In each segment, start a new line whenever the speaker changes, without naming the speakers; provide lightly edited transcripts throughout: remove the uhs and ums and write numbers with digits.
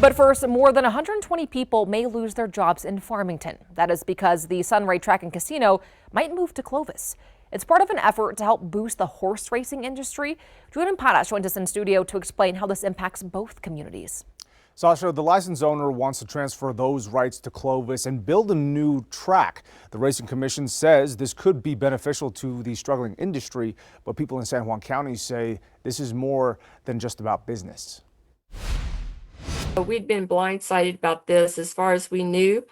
But first, more than 120 people may lose their jobs in Farmington. That is because the Sunray Track and Casino might move to Clovis. It's part of an effort to help boost the horse racing industry. Julian Paras joins us in studio to explain how this impacts both communities.
Sasha, the license owner wants to transfer those rights to Clovis and build a new track. The Racing Commission says this could be beneficial to the struggling industry, but people in San Juan County say this is more than just about business.
We'd been blindsided about this. As far as we knew,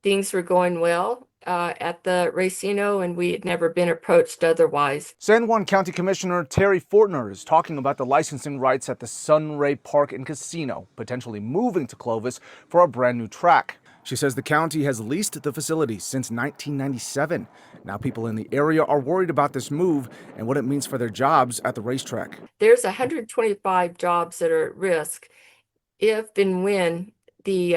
things were going well at the Racino, and we had never been approached otherwise.
San Juan County Commissioner Terry Fortner is talking about the licensing rights at the Sunray Park and Casino, potentially moving to Clovis for a brand new track. She says the county has leased the facility since 1997. Now people in the area are worried about this move and what it means for their jobs at the racetrack.
There's 125 jobs that are at risk if and when the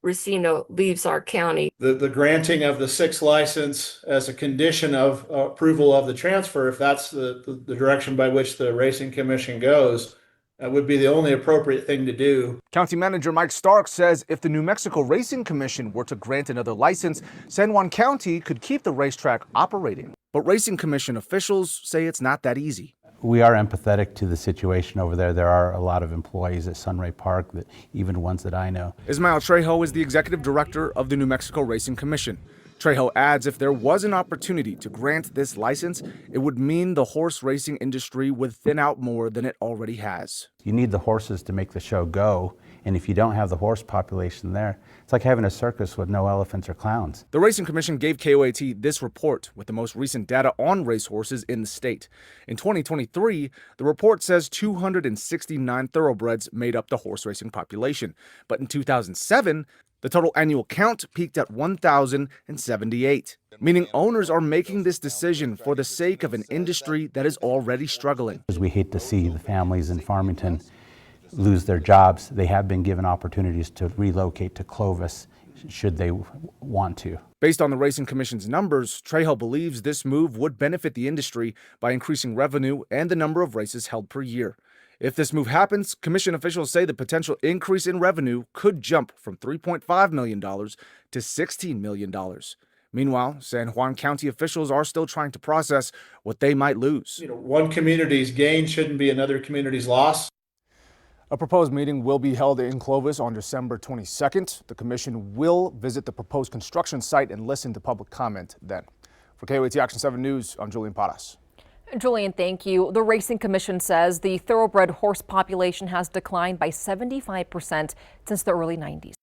Racino leaves our county.
The granting of the sixth license as a condition of approval of the transfer, if that's the direction by which the Racing Commission goes, would be the only appropriate thing to do.
County Manager Mike Stark says if the New Mexico Racing Commission were to grant another license, San Juan County could keep the racetrack operating. But Racing Commission officials say it's not that easy.
We are empathetic to the situation over there. There are a lot of employees at Sunray Park, that even ones that I know.
Ismael Trejo is the executive director of the New Mexico Racing Commission. Trejo adds if there was an opportunity to grant this license, it would mean the horse racing industry would thin out more than it already has.
You need the horses to make the show go, and if you don't have the horse population there, it's like having a circus with no elephants or clowns.
The Racing Commission gave KOAT this report with the most recent data on racehorses in the state. In 2023, the report says 269 thoroughbreds made up the horse racing population. But in 2007, the total annual count peaked at 1,078, meaning owners are making this decision for the sake of an industry that is already struggling.
We hate to see the families in Farmington lose their jobs. They have been given opportunities to relocate to Clovis should they want to.
Based on the Racing Commission's numbers, Trejo believes this move would benefit the industry by increasing revenue and the number of races held per year. If this move happens, Commission officials say the potential increase in revenue could jump from $3.5 million to $16 million. Meanwhile, San Juan County officials are still trying to process what they might lose.
One community's gain shouldn't be another community's loss.
A proposed meeting will be held in Clovis on December 22nd. The commission will visit the proposed construction site and listen to public comment then. For KOAT Action 7 News, I'm Julian Paras.
Julian, thank you. The Racing Commission says the thoroughbred horse population has declined by 75% since the early 90s.